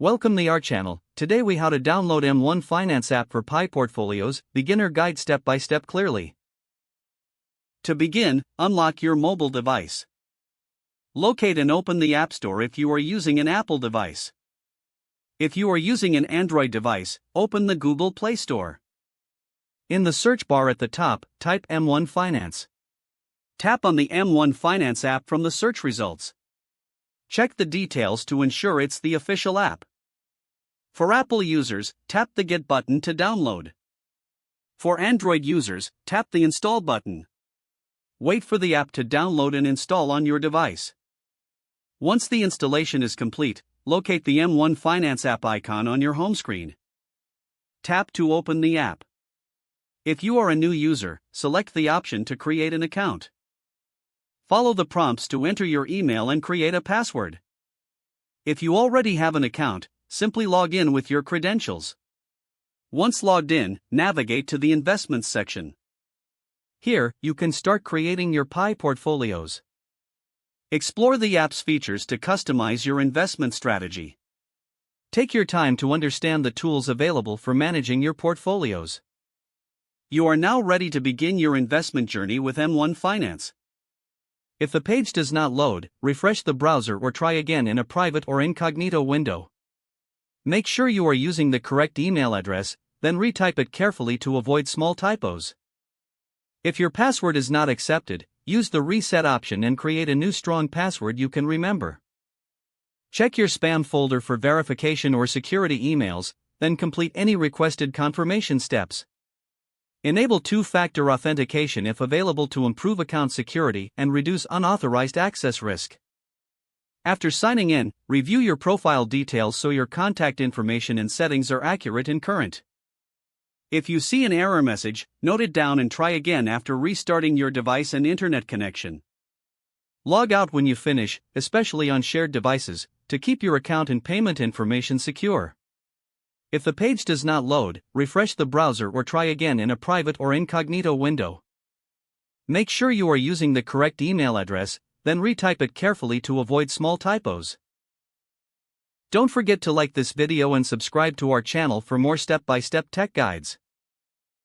Welcome to our channel. Today we how to download M1 Finance app for Pi Portfolios, beginner guide step by step clearly. To begin, unlock your mobile device. Locate and open the App Store if you are using an Apple device. If you are using an Android device, open the Google Play Store. In the search bar at the top, type M1 Finance. Tap on the M1 Finance app from the search results. Check the details to ensure it's the official app. For Apple users, tap the Get button to download. For Android users, tap the Install button. Wait for the app to download and install on your device. Once the installation is complete, locate the M1 Finance app icon on your home screen. Tap to open the app. If you are a new user, select the option to create an account. Follow the prompts to enter your email and create a password. If you already have an account, simply log in with your credentials. Once logged in, navigate to the Investments section. Here, you can start creating your Pi portfolios. Explore the app's features to customize your investment strategy. Take your time to understand the tools available for managing your portfolios. You are now ready to begin your investment journey with M1 Finance. If the page does not load, refresh the browser or try again in a private or incognito window. Make sure you are using the correct email address, then retype it carefully to avoid small typos. If your password is not accepted, use the reset option and create a new strong password you can remember. Check your spam folder for verification or security emails, then complete any requested confirmation steps. Enable two-factor authentication if available to improve account security and reduce unauthorized access risk. After signing in, review your profile details so your contact information and settings are accurate and current. If you see an error message, note it down and try again after restarting your device and internet connection. Log out when you finish, especially on shared devices, to keep your account and payment information secure. If the page does not load, refresh the browser or try again in a private or incognito window. Make sure you are using the correct email address, then retype it carefully to avoid small typos. Don't forget to like this video and subscribe to our channel for more step-by-step tech guides.